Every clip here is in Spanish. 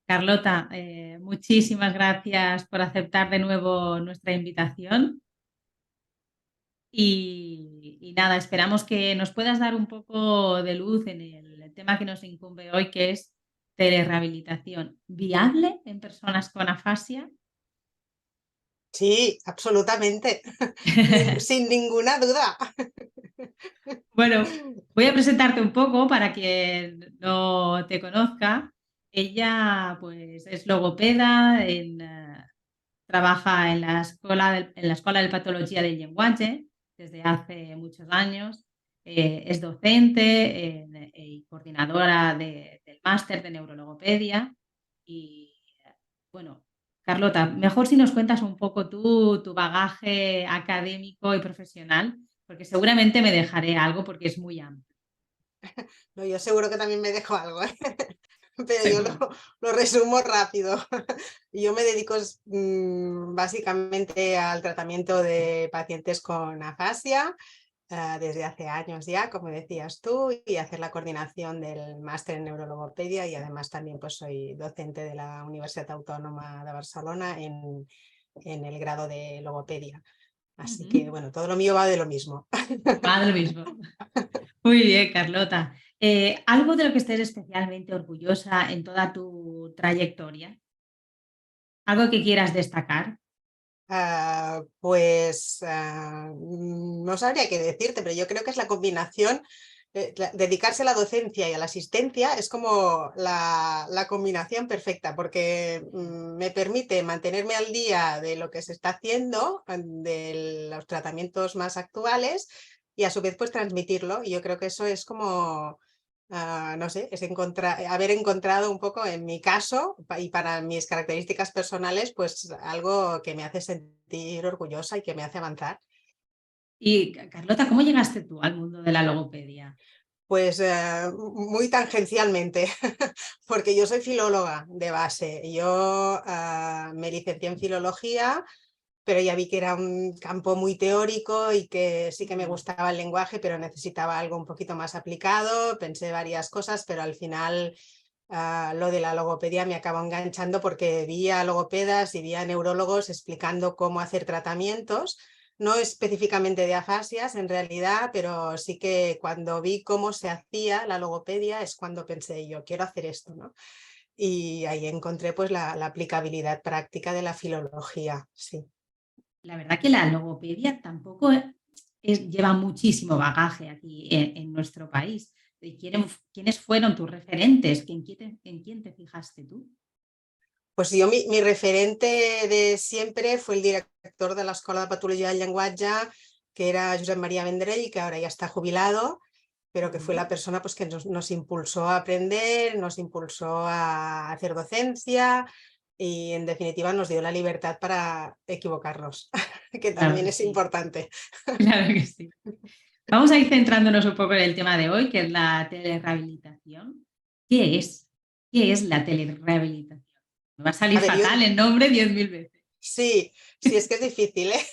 Carlota, muchísimas gracias por aceptar de nuevo nuestra invitación y nada, esperamos que nos puedas dar un poco de luz en el tema que nos incumbe hoy, que es telerehabilitación. ¿Viable en personas con afasia? Sí, absolutamente, sin ninguna duda. Bueno, voy a presentarte un poco para quien no te conozca. Ella pues es logopeda, trabaja en la Escuela de Patología del Lenguaje desde hace muchos años. Es docente y coordinadora del máster de neurologopedia. Y bueno, Carlota, mejor si nos cuentas un poco tu bagaje académico y profesional, porque seguramente me dejaré algo porque es muy amplio. No, yo seguro que también me dejo algo, ¿eh? Pero yo Seguro. lo resumo rápido. Yo me dedico básicamente al tratamiento de pacientes con afasia desde hace años ya, como decías tú, y hacer la coordinación del máster en neurologopedia, y además también pues soy docente de la Universitat Autònoma de Barcelona en el grado de logopedia. Así que, Ujú. bueno, todo lo mío va de lo mismo. Va de lo mismo. Muy bien, Carlota. ¿Algo de lo que estés especialmente orgullosa en toda tu trayectoria? ¿Algo que quieras destacar? No sabría qué decirte, pero yo creo que es la combinación, dedicarse a la docencia y a la asistencia es como la combinación perfecta, porque me permite mantenerme al día de lo que se está haciendo, de los tratamientos más actuales, y a su vez pues transmitirlo. Y yo creo que eso es como no sé, es haber encontrado un poco en mi caso y para mis características personales, pues algo que me hace sentir orgullosa y que me hace avanzar. Y Carlota, ¿cómo llegaste tú al mundo de la logopedia? Pues muy tangencialmente, porque yo soy filóloga de base. Yo me licencié en filología, pero ya vi que era un campo muy teórico y que sí que me Mm. gustaba el lenguaje, pero necesitaba algo un poquito más aplicado. Pensé varias cosas, pero al final lo de la logopedia me acabó enganchando porque vi a logopedas y vi a neurólogos explicando cómo hacer tratamientos, no específicamente de afasias en realidad, pero sí que cuando vi cómo se hacía la logopedia es cuando pensé yo, quiero hacer esto, ¿no? Y ahí encontré pues la aplicabilidad práctica de la filología, sí. La verdad que la logopedia tampoco lleva muchísimo bagaje aquí en nuestro país. ¿Quiénes fueron tus referentes? ¿En quién te fijaste tú? Pues yo mi referente de siempre fue el director de la Escuela de Patología del Lenguaje, que era Josep María Vendrell, que ahora ya está jubilado, pero que fue Mm. la persona pues, que nos impulsó a aprender, nos impulsó a hacer docencia y en definitiva nos dio la libertad para equivocarnos, que Claro también que es sí, importante. claro que sí. Vamos a ir centrándonos un poco en el tema de hoy, que es la telerehabilitación. ¿Qué es? ¿Qué es la telerehabilitación? Me va a A salir ver, fatal el nombre 10.000 veces. sí, sí, es que es difícil, ¿eh?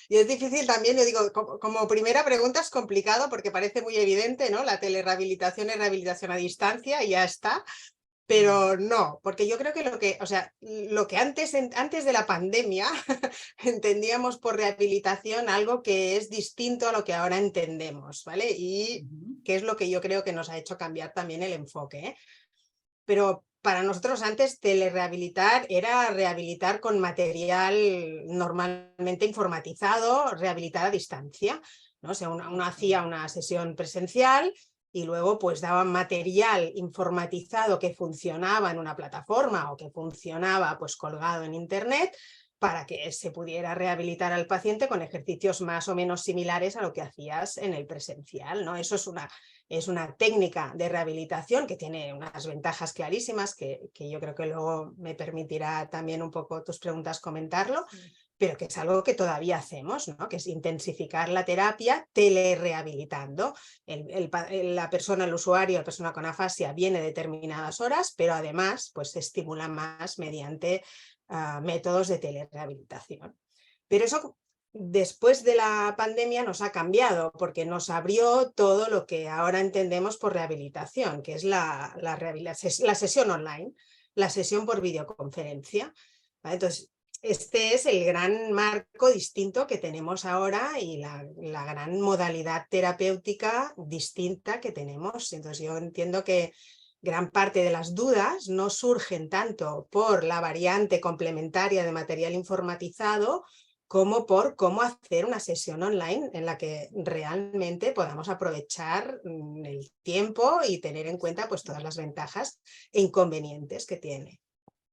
Y es difícil también, yo digo, como primera pregunta es complicado porque parece muy evidente, ¿no? La telerehabilitación es rehabilitación a distancia y ya está, Mm. pero no, porque yo creo que o sea, lo que antes de la pandemia entendíamos por rehabilitación algo que es distinto a lo que ahora entendemos, ¿vale? Y Ujú. que es lo que yo creo que nos ha hecho cambiar también el enfoque, ¿eh? Pero para nosotros antes telerehabilitar era rehabilitar con material normalmente informatizado, rehabilitar a distancia, ¿no? O sea, uno hacía una sesión presencial y luego pues daban material informatizado que funcionaba en una plataforma o que funcionaba pues colgado en internet para que se pudiera rehabilitar al paciente con ejercicios más o menos similares a lo que hacías en el presencial, ¿no? Eso es una técnica de rehabilitación que tiene unas ventajas clarísimas que yo creo que luego me permitirá también un poco tus preguntas comentarlo, Sí. pero que es algo que todavía hacemos, ¿no? Que es intensificar la terapia telerehabilitando. La persona, el usuario, la persona con afasia viene determinadas horas, pero además pues, se estimula más mediante métodos de telerehabilitación. Pero eso después de la pandemia nos ha cambiado porque nos abrió todo lo que ahora entendemos por rehabilitación, que es la sesión online. la sesión por videoconferencia, ¿vale? Entonces, este es el gran marco distinto que tenemos ahora y la gran modalidad terapéutica distinta que tenemos. Entonces yo entiendo que gran parte de las dudas no surgen tanto por la variante complementaria de material informatizado como por cómo hacer una sesión online en la que realmente podamos aprovechar el tiempo y tener en cuenta pues todas las ventajas e inconvenientes que tiene.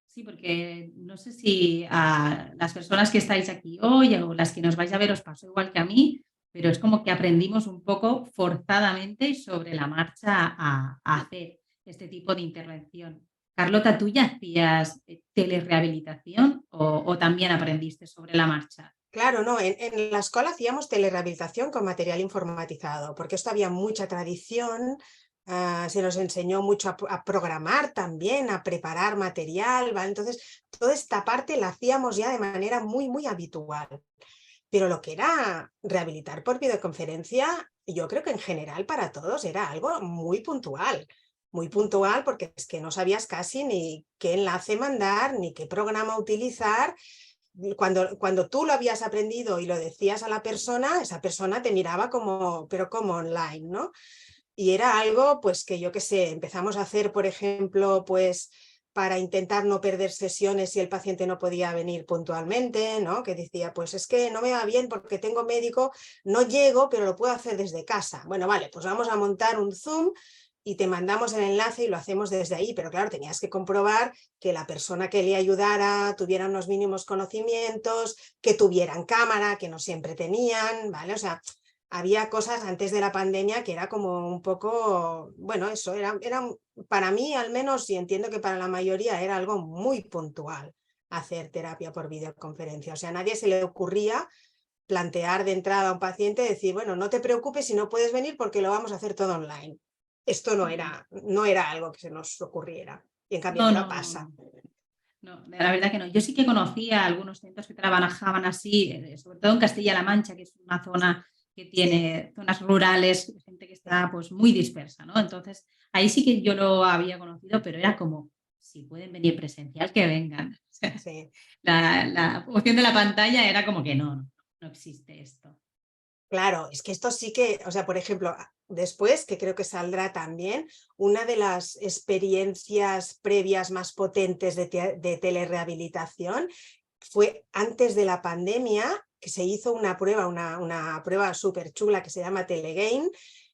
Sí, porque no sé si a las personas que estáis aquí hoy o las que nos vais a ver os pasó igual que a mí, pero es como que aprendimos un poco forzadamente y sobre la marcha a hacer este tipo de intervención. Carlota, ¿tú ya hacías telerehabilitación o también aprendiste sobre la marcha? Claro, no, en la escuela hacíamos telerehabilitación con material informatizado, porque esto había mucha tradición, se nos enseñó mucho a programar también, a preparar material, ¿vale? Entonces, toda esta parte la hacíamos ya de manera muy, muy habitual. Pero lo que era rehabilitar por videoconferencia, yo creo que en general para todos era algo muy puntual porque es que no sabías casi ni qué enlace mandar, ni qué programa utilizar. Cuando tú lo habías aprendido y lo decías a la persona, esa persona te miraba como, pero como online, ¿no? Y era algo, pues que yo qué sé, empezamos a hacer, por ejemplo, pues para intentar no perder sesiones si el paciente no podía venir puntualmente, ¿no? Que decía, pues es que no me va bien porque tengo médico, no llego, pero lo puedo hacer desde casa. Bueno, vale, pues vamos a montar un Zoom y te mandamos el enlace y lo hacemos desde ahí, pero claro, tenías que comprobar que la persona que le ayudara tuviera unos mínimos conocimientos, que tuvieran cámara, que no siempre tenían, ¿vale? O sea, había cosas antes de la pandemia que era como un poco, bueno, eso era para mí al menos, y entiendo que para la mayoría era algo muy puntual hacer terapia por videoconferencia. O sea, a nadie se le ocurría plantear de entrada a un paciente, decir, bueno, no te preocupes si no puedes venir porque lo vamos a hacer todo online. Esto no era algo que se nos ocurriera. Y en cambio No, ahora no, pasa. no. No, la verdad que no. Yo sí que conocía algunos centros que trabajaban así, sobre todo en Castilla-La Mancha, que es una zona que tiene zonas rurales, gente que está pues muy dispersa, ¿no? Entonces, ahí sí que yo lo había conocido, pero era como, si pueden venir presencial, que vengan. O sea, Sí. la opción de la pantalla era como que no existe esto. Claro, es que esto sí que, o sea, por ejemplo, después, que creo que saldrá también, una de las experiencias previas más potentes de telerehabilitación fue antes de la pandemia, que se hizo una prueba, una prueba súper chula que se llama Telegain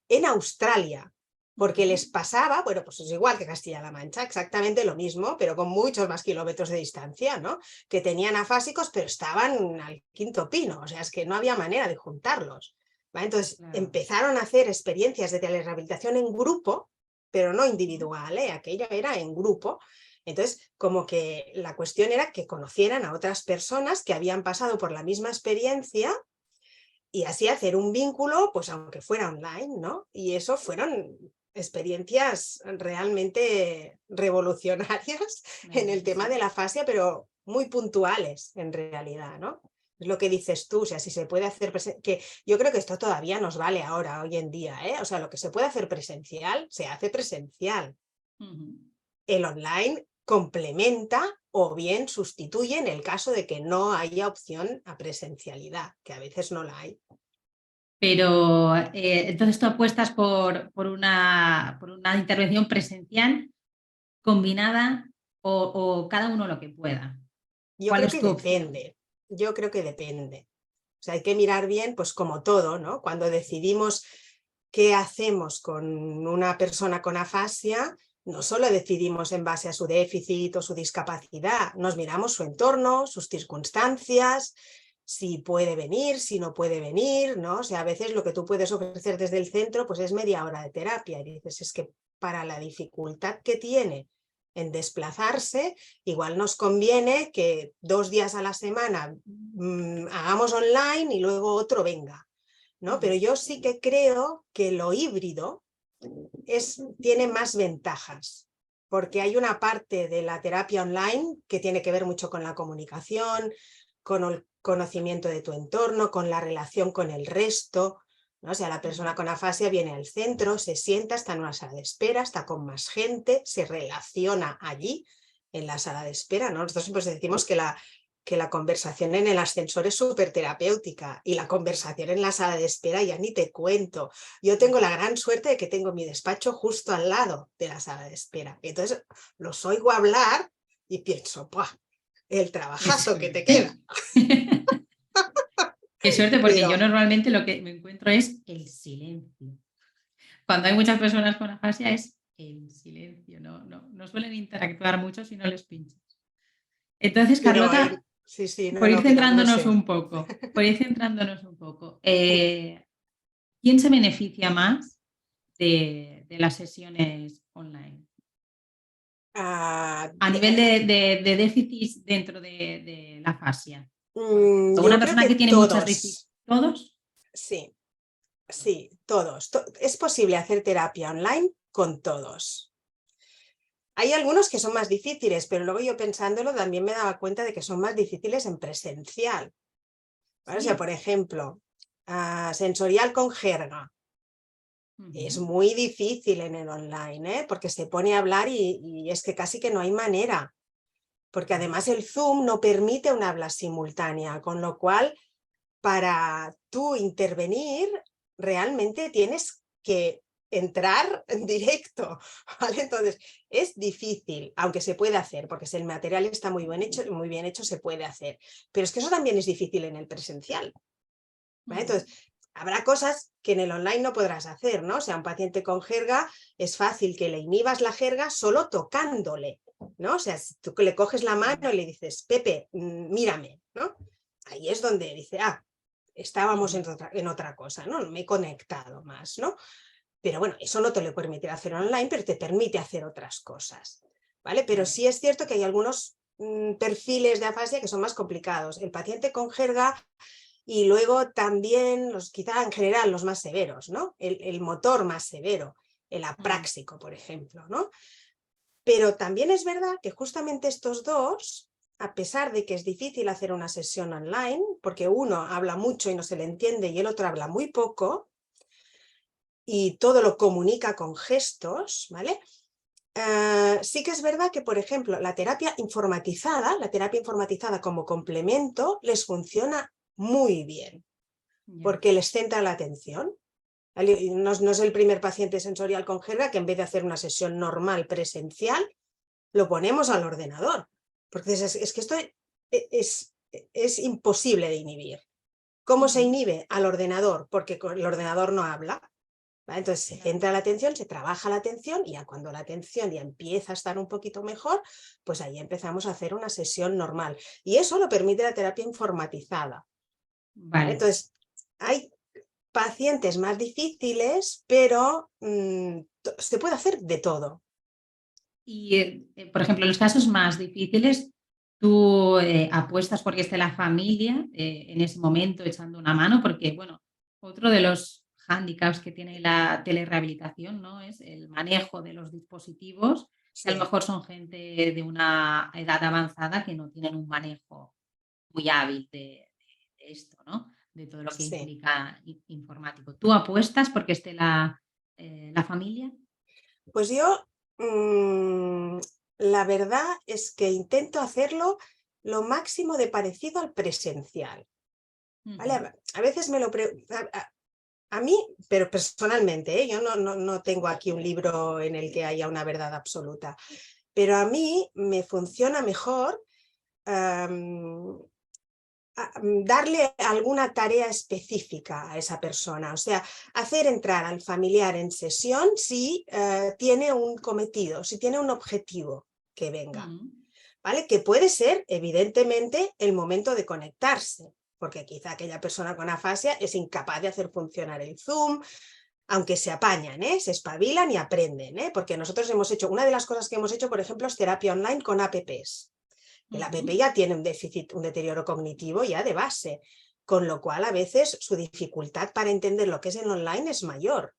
en Australia, porque les pasaba, bueno, pues es igual que Castilla-La Mancha, exactamente lo mismo, pero con muchos más kilómetros de distancia, ¿no? Que tenían afásicos, pero estaban al quinto pino, o sea, es que no había manera de juntarlos, ¿vale? Entonces Claro. empezaron a hacer experiencias de telerehabilitación en grupo, pero no individual, ¿eh? Aquello era en grupo. Entonces, como que la cuestión era que conocieran a otras personas que habían pasado por la misma experiencia y así hacer un vínculo, pues aunque fuera online, ¿no? Y eso fueron experiencias realmente revolucionarias en el tema Sí. de la fascia, pero muy puntuales en realidad, ¿no? Es lo que dices tú, o sea, si se puede hacer, que yo creo que esto todavía nos vale ahora, hoy en día, ¿eh? O sea, lo que se puede hacer presencial, se hace presencial. El online complementa o bien sustituye en el caso de que no haya opción a presencialidad, que a veces no la hay. Pero entonces tú apuestas por una intervención presencial combinada o cada uno lo que pueda. Yo ¿Cuál creo es que tu opción? depende, yo creo que depende. O sea, hay que mirar bien, pues como todo, ¿no? Cuando decidimos qué hacemos con una persona con afasia, no solo decidimos en base a su déficit o su discapacidad, nos miramos su entorno, sus circunstancias, si puede venir, si no puede venir, ¿no? O sea, a veces lo que tú puedes ofrecer desde el centro, pues es media hora de terapia. Y dices, es que para la dificultad que tiene en desplazarse, igual nos conviene que 2 días a la semana hagamos online y luego otro venga, ¿no? Pero yo sí que creo que lo híbrido tiene más ventajas, porque hay una parte de la terapia online que tiene que ver mucho con la comunicación, con el conocimiento de tu entorno, con la relación con el resto, ¿no? O sea, la persona con afasia viene al centro, se sienta, está en una sala de espera, está con más gente, se relaciona allí, en la sala de espera, ¿no? Nosotros pues decimos que la conversación en el ascensor es súper terapéutica y la conversación en la sala de espera ya ni te cuento. Yo tengo la gran suerte de que tengo mi despacho justo al lado de la sala de espera. Entonces los oigo hablar y pienso, ¡buah! El Qué trabajazo que te queda. suerte. Qué suerte, porque yo Pero, normalmente lo que me encuentro es el silencio. Cuando hay muchas personas con afasia es el silencio, no suelen interactuar mucho si no les pinchas. Entonces, pero Carlota, sí, sí, por ir pero no centrándonos sé. un poco, ¿quién se beneficia más de las sesiones online? Ah, A nivel de déficit dentro de la afasia, por ejemplo, yo una creo persona que que tiene muchos déficits, todos, ¿todos? sí, sí, todos. Es posible hacer terapia online con todos. Hay algunos que son más difíciles, pero luego yo pensándolo también me daba cuenta de que son más difíciles en presencial, ¿vale? O sea, por Sí. ejemplo, sensorial con jerga. Es Ujú. muy difícil en el online, ¿eh? Porque se pone a hablar y es que casi que no hay manera. Porque además el Zoom no permite una habla simultánea, con lo cual para tú intervenir realmente tienes que entrar en directo, ¿vale? Entonces es difícil, aunque se puede hacer, porque si el material está muy bien hecho se puede hacer, pero es que eso también es difícil en el presencial, ¿vale? Ujú. Entonces habrá cosas que en el online no podrás hacer, ¿no? O sea, un paciente con jerga es fácil que le inhibas la jerga solo tocándole, ¿no? O sea, si tú le coges la mano y le dices, Pepe, mírame, ¿no? Ahí es donde dice, estábamos Ujú. en otra cosa, ¿no? Me he conectado más, ¿no? Pero bueno, eso no te lo permite hacer online, pero te permite hacer otras cosas, ¿vale? Pero Vale. sí es cierto que hay algunos perfiles de afasia que son más complicados. El paciente con jerga y luego también, quizá en general, los más severos, ¿no? El motor más severo, el Mm. apráxico, por ejemplo, ¿no? Pero también es verdad que justamente estos dos, a pesar de que es difícil hacer una sesión online, porque uno habla mucho y no se le entiende y el otro habla muy poco, y todo lo comunica con gestos, ¿vale? Sí que es verdad que, por ejemplo, la terapia informatizada como complemento les funciona muy bien, Ya. porque les centra la atención. No es el primer paciente sensorial con jerga que en vez de hacer una sesión normal presencial, lo ponemos al ordenador. Porque es que esto es imposible de inhibir. ¿Cómo se Ujú. inhibe? Al ordenador, porque el ordenador no habla. ¿Vale? Entonces se centra la atención, se trabaja la atención y ya cuando la atención ya empieza a estar un poquito mejor, pues ahí empezamos a hacer una sesión normal. Y eso lo permite la terapia informatizada. ¿Vale? Vale. Entonces, hay pacientes más difíciles, pero se puede hacer de todo. Y, por ejemplo, en los casos más difíciles, tú apuestas porque esté la familia en ese momento echando una mano, porque, bueno, otro de los hándicaps que tiene la telerehabilitación, ¿no? Es el manejo de los dispositivos, que a lo Sí, mejor son gente de una edad avanzada que no tienen un manejo muy hábil de esto, ¿no? De todo lo que sí. implica informático. ¿Tú apuestas porque esté la familia? Pues yo, la verdad es que intento hacerlo lo máximo de parecido al presencial. ¿Vale? Ujú. A veces me lo a mí, pero personalmente, yo no tengo aquí un libro en el que haya una verdad absoluta, pero a mí me funciona mejor um, darle alguna tarea específica a esa persona, o sea, hacer entrar al familiar en sesión si tiene un cometido, si tiene un objetivo que venga. Mm. ¿Vale? Que puede ser, evidentemente, el momento de conectarse, porque quizá aquella persona con afasia es incapaz de hacer funcionar el Zoom, aunque se apañan, se espabilan y aprenden, porque nosotros hemos hecho, una de las cosas que hemos hecho, por ejemplo, es terapia online con apps. El app Ujú. ya tiene un déficit, un deterioro cognitivo ya de base, con lo cual a veces su dificultad para entender lo que es el online es mayor.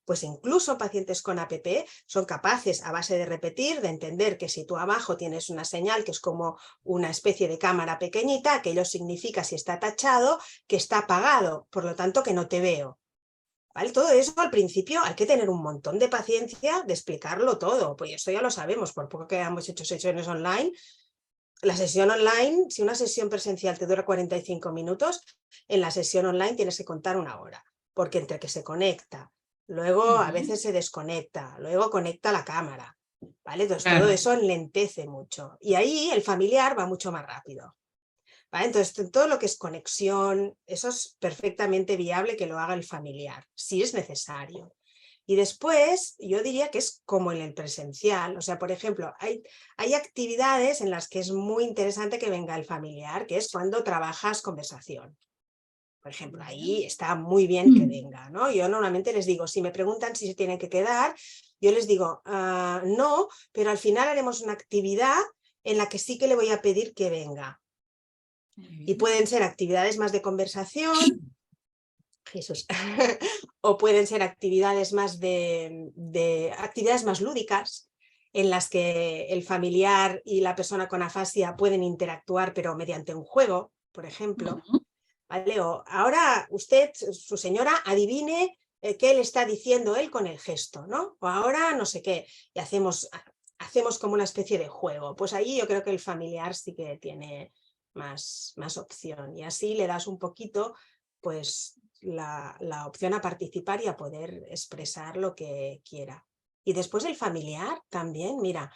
Pues incluso pacientes con APP son capaces, a base de repetir, de entender que si tú abajo tienes una señal que es como una especie de cámara pequeñita, aquello significa, si está tachado, que está apagado, por lo tanto que no te veo. ¿Vale? Todo eso al principio hay que tener un montón de paciencia de explicarlo todo, pues esto ya lo sabemos, por poco que hemos hecho sesiones online. La sesión online, si una sesión presencial te dura 45 minutos, en la sesión online tienes que contar 1 hora, porque entre que se conecta, luego a veces se desconecta, luego conecta la cámara, ¿vale? Entonces todo Claro. eso enlentece mucho y ahí el familiar va mucho más rápido. ¿Vale? Entonces, todo lo que es conexión, eso es perfectamente viable que lo haga el familiar, si es necesario. Y después, yo diría que es como en el presencial. O sea, por ejemplo, hay actividades en las que es muy interesante que venga el familiar, que es cuando trabajas conversación. Por ejemplo, ahí está muy bien que venga, ¿no? Yo normalmente les digo, si me preguntan si se tienen que quedar, yo les digo, no, pero al final haremos una actividad en la que sí que le voy a pedir que venga. Y pueden ser actividades más de conversación, Jesús, o pueden ser actividades más actividades más lúdicas, en las que el familiar y la persona con afasia pueden interactuar, pero mediante un juego, por ejemplo. ¿Vale? O ahora usted, su señora, adivine qué le está diciendo él con el gesto, ¿no? O ahora no sé qué, y hacemos como una especie de juego. Pues ahí yo creo que el familiar sí que tiene más opción, y así le das un poquito, pues, la opción a participar y a poder expresar lo que quiera. Y después el familiar también, mira,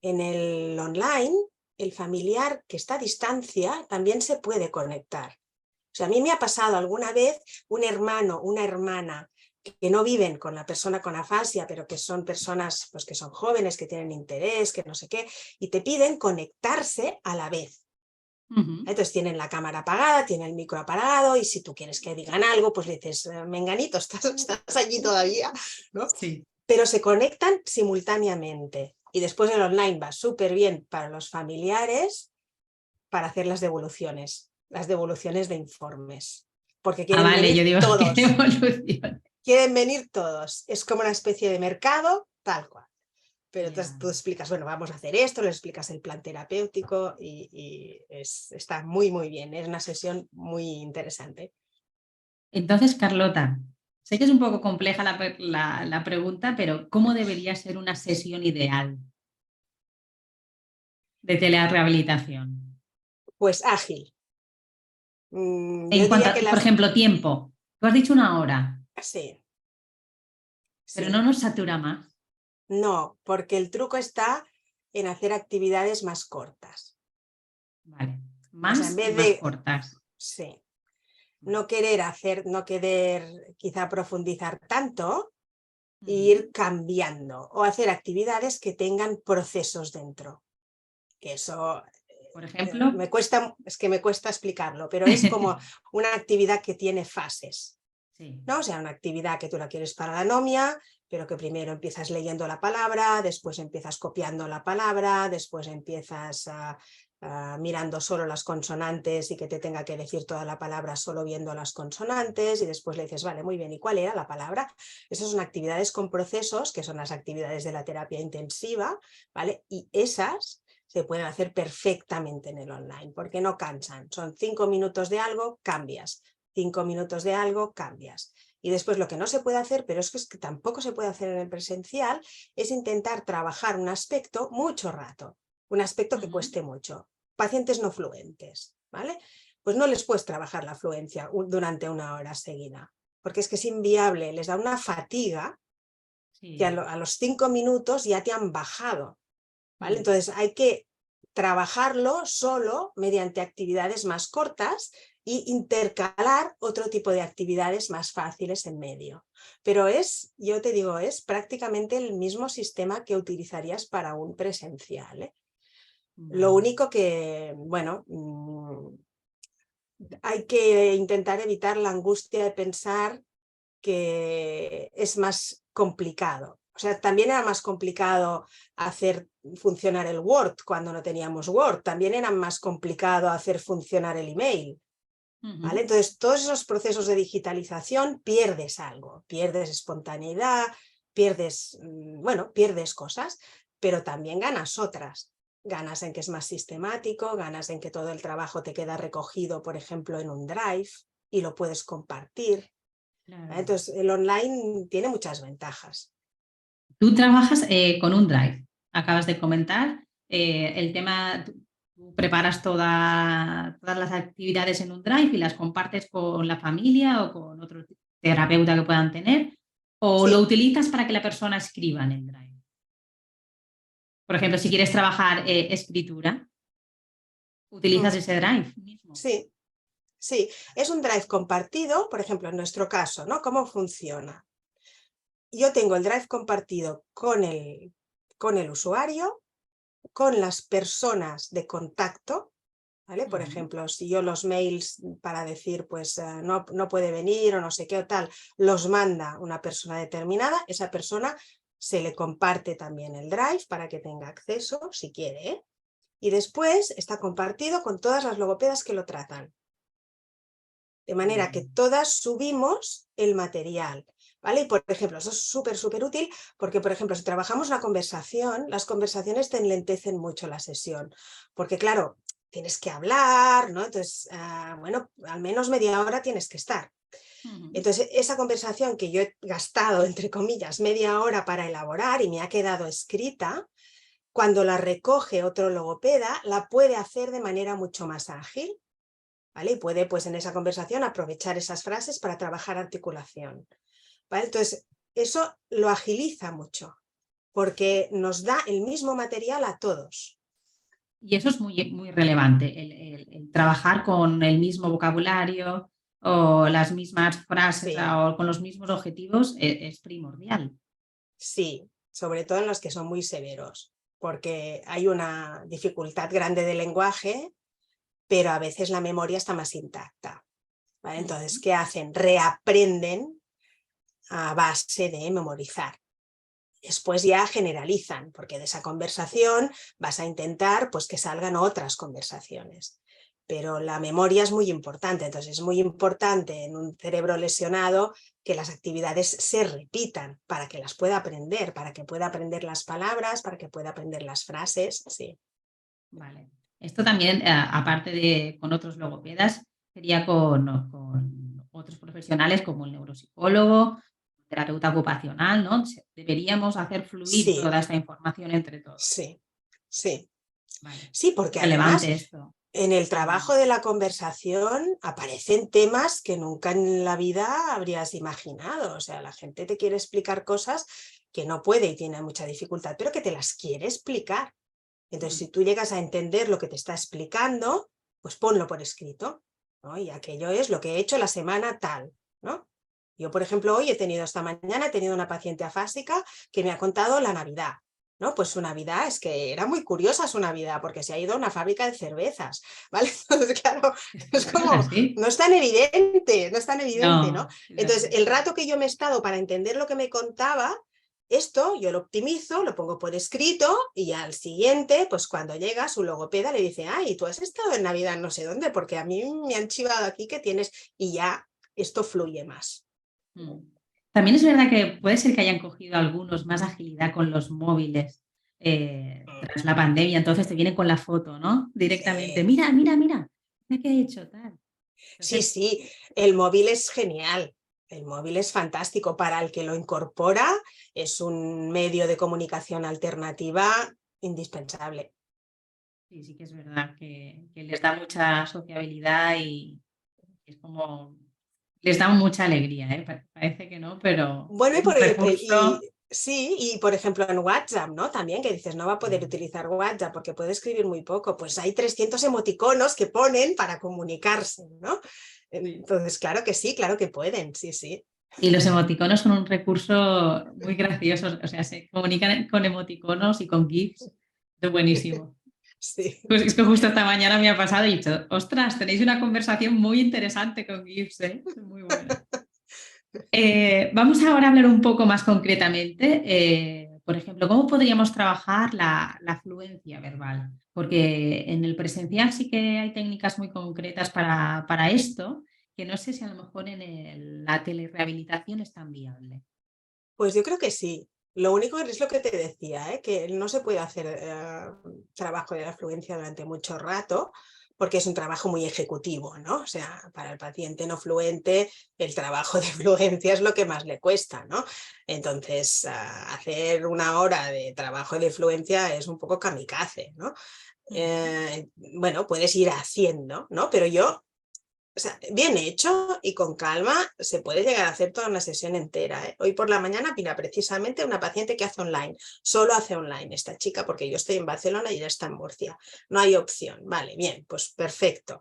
en el online, el familiar que está a distancia también se puede conectar. O sea, a mí me ha pasado alguna vez un hermano, una hermana que no viven con la persona con afasia, pero que son personas, pues, que son jóvenes, que tienen interés, que no sé qué, y te piden conectarse a la vez. Entonces tienen la cámara apagada, tienen el micro apagado, y si tú quieres que digan algo, pues le dices, menganito, estás allí todavía, ¿no? Sí. Pero se conectan simultáneamente. Y después el online va súper bien para los familiares para hacer las devoluciones de informes, porque quieren Vale, venir yo digo, qué todos, evolución. es como una especie de mercado, tal cual. Pero entonces Ya. tú explicas, bueno, vamos a hacer esto, les explicas el plan terapéutico y está muy, muy bien. Es una sesión muy interesante. Entonces, Carlota, sé que es un poco compleja la pregunta, pero ¿cómo debería ser una sesión ideal de telerehabilitación? Pues ágil. En Yo cuanto diría a, que por ejemplo, tiempo. Tú has dicho 1 hora, sí, pero no sí. nos satura más. No, porque el truco está en hacer actividades más cortas. Vale. O sea, en Más y vez más de, cortas. sí, Vale. no querer quizá profundizar tanto, e Ujú. ir cambiando o hacer actividades que tengan procesos dentro. Que eso Por ejemplo. me cuesta explicarlo, pero es como una actividad que tiene fases, Sí. ¿no? O sea, una actividad que tú la quieres para la anomia, pero que primero empiezas leyendo la palabra, después empiezas copiando la palabra, después empiezas mirando solo las consonantes y que te tenga que decir toda la palabra solo viendo las consonantes, y después le dices, vale, muy bien, ¿y cuál era la palabra? Esas son actividades con procesos, que son las actividades de la terapia intensiva, ¿vale? Y esas se pueden hacer perfectamente en el online, porque no cansan. Son 5 minutos de algo, cambias. 5 minutos de algo, cambias. Y después lo que no se puede hacer, pero es que tampoco se puede hacer en el presencial, es intentar trabajar un aspecto mucho rato, un aspecto que Ujú. cueste mucho. Pacientes no fluentes, ¿vale? Pues no les puedes trabajar la fluencia durante 1 hora seguida, porque es que es inviable, les da una fatiga que Sí. a los 5 minutos ya te han bajado, ¿vale? Mm. Entonces hay que trabajarlo solo mediante actividades más cortas y intercalar otro tipo de actividades más fáciles en medio. Pero yo te digo, es prácticamente el mismo sistema que utilizarías para un presencial, ¿eh? Lo Vale. único que, bueno, hay que intentar evitar la angustia de pensar que es más complicado. O sea, también era más complicado hacer funcionar el Word cuando no teníamos Word, también era más complicado hacer funcionar el email, ¿vale? Ujú. Entonces, todos esos procesos de digitalización pierdes algo, pierdes espontaneidad, pierdes cosas, pero también ganas otras. Ganas en que es más sistemático, ganas en que todo el trabajo te queda recogido, por ejemplo, en un Drive y lo puedes compartir. Claro. Entonces, el online tiene muchas ventajas. Tú trabajas con un Drive, acabas de comentar. El tema, tú preparas todas las actividades en un Drive y las compartes con la familia o con otro terapeuta que puedan tener, o lo Sí, utilizas para que la persona escriba en el Drive. Por ejemplo, si quieres trabajar escritura, utilizas mm, ese Drive mismo. sí, sí. Es un drive compartido, por ejemplo, en nuestro caso, ¿no? ¿Cómo funciona? Yo tengo el drive compartido con el usuario, con las personas de contacto, ¿vale? Por Ujú. ejemplo, si yo los mails para decir, pues no puede venir o no sé qué o tal, los manda una persona determinada, esa persona se le comparte también el drive para que tenga acceso, si quiere, ¿eh? Y después está compartido con todas las logopedas que lo tratan. De manera que Vale. todas subimos el material, ¿vale? Y por ejemplo, eso es súper útil porque, por ejemplo, si trabajamos una conversación, las conversaciones te enlentecen mucho la sesión, porque claro, tienes que hablar, ¿no? Entonces, bueno, al menos media hora tienes que estar. Ujú. Entonces, esa conversación que yo he gastado, entre comillas, media hora para elaborar y me ha quedado escrita, cuando la recoge otro logopeda, la puede hacer de manera mucho más ágil, ¿vale? Y puede, pues, en esa conversación aprovechar esas frases para trabajar articulación, ¿vale? Entonces, eso lo agiliza mucho, porque nos da el mismo material a todos. Y eso es muy relevante, el trabajar con el mismo vocabulario o las mismas frases Sí, o con los mismos objetivos es primordial. sí, sobre todo en los que son muy severos, porque hay una dificultad grande de lenguaje, pero a veces la memoria está más intacta, ¿vale? Entonces, Ujú. ¿qué hacen? Reaprenden a base de memorizar. Después ya generalizan, porque de esa conversación vas a intentar, pues, que salgan otras conversaciones. Pero la memoria es muy importante, entonces es muy importante en un cerebro lesionado que las actividades se repitan para que las pueda aprender, para que pueda aprender las palabras, para que pueda aprender las frases, sí. Vale. Esto también, aparte de con otros logopedas, sería con otros profesionales como el neuropsicólogo, terapeuta ocupacional, ¿no? Deberíamos hacer fluir Sí, toda esta información entre todos. sí, sí. Vale. Sí, Muy porque además relevante esto. en el Mm. trabajo de la conversación aparecen temas que nunca en la vida habrías imaginado. O sea, la gente te quiere explicar cosas que no puede y tiene mucha dificultad, pero que te las quiere explicar. Entonces, Mm. si tú llegas a entender lo que te está explicando, pues ponlo por escrito, ¿no? Y aquello es lo que he hecho la semana tal, ¿no? Yo, por ejemplo, hoy esta mañana he tenido una paciente afásica que me ha contado la Navidad. ¿No? Pues su Navidad, es que era muy curiosa su Navidad, porque se ha ido a una fábrica de cervezas, ¿vale? Entonces, claro, es ¿Es como, así? no es tan evidente, no es tan evidente, ¿no? No, es Entonces, así. el rato que yo me he estado para entender lo que me contaba, esto yo lo optimizo, lo pongo por escrito y al siguiente, pues cuando llega su logopeda le dice, ay, tú has estado en Navidad no sé dónde, porque a mí me han chivado aquí que tienes, y ya esto fluye más. Mm. También es verdad que puede ser que hayan cogido algunos más agilidad con los móviles tras la pandemia, entonces te vienen con la foto, ¿no? Directamente, Sí, mira, mira, mira, mira qué he hecho tal. sí, Entonces, sí, el móvil es genial. El móvil es fantástico para el que lo incorpora, es un medio de comunicación alternativa indispensable. sí, sí que es verdad que les da mucha sociabilidad y es como, les da mucha alegría, ¿eh? Parece que no, pero Bueno, es un recurso. sí, y por ejemplo en WhatsApp, ¿no? También que dices, no va a poder Sí, utilizar WhatsApp porque puede escribir muy poco, pues hay 300 emoticonos que ponen para comunicarse, ¿no? sí. Entonces, claro que sí, claro que pueden, sí, sí. Y los emoticonos son un recurso muy gracioso, o sea, se comunican con emoticonos y con GIFs, es buenísimo. Sí. Pues es que justo esta mañana me ha pasado y he dicho, ostras, tenéis una conversación muy interesante con GIFs, ¿eh? Muy buena. Vamos ahora a hablar un poco más concretamente. Por ejemplo, ¿cómo podríamos trabajar la fluencia verbal? Porque en el presencial sí que hay técnicas muy concretas para esto, que no sé si a lo mejor en la telerehabilitación es tan viable. Pues yo creo que sí. Lo único es lo que te decía, ¿eh? Que no se puede hacer trabajo de la fluencia durante mucho rato, porque es un trabajo muy ejecutivo, ¿no? O sea, para el paciente no fluente, el trabajo de fluencia es lo que más le cuesta, ¿no? Entonces, hacer 1 hora de trabajo de fluencia es un poco kamikaze, ¿no? Bueno, puedes ir haciendo, ¿no? Pero o sea, bien hecho y con calma se puede llegar a hacer toda una sesión entera, ¿eh? Hoy por la mañana, mira, precisamente una paciente que hace online, solo hace online esta chica, porque yo estoy en Barcelona y ella está en Murcia. No hay opción, vale, bien, pues perfecto.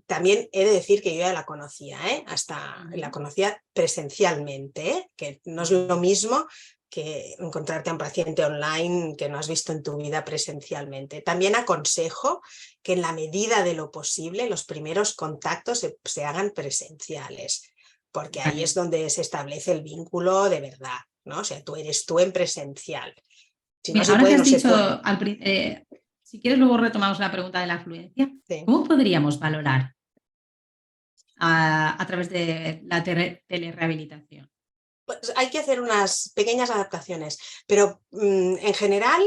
También he de decir que yo ya la conocía, hasta la conocía presencialmente, que no es lo mismo que encontrarte a un paciente online que no has visto en tu vida presencialmente. También aconsejo que en la medida de lo posible los primeros contactos se hagan presenciales, porque ahí es donde se establece el vínculo de verdad, ¿no? O sea, tú eres tú en presencial. Si no Mira, se ahora que puede, has no se dicho, puede. si quieres luego retomamos la pregunta de la fluencia, Sí. ¿cómo podríamos valorar a través de la telerehabilitación? Pues hay que hacer unas pequeñas adaptaciones, pero en general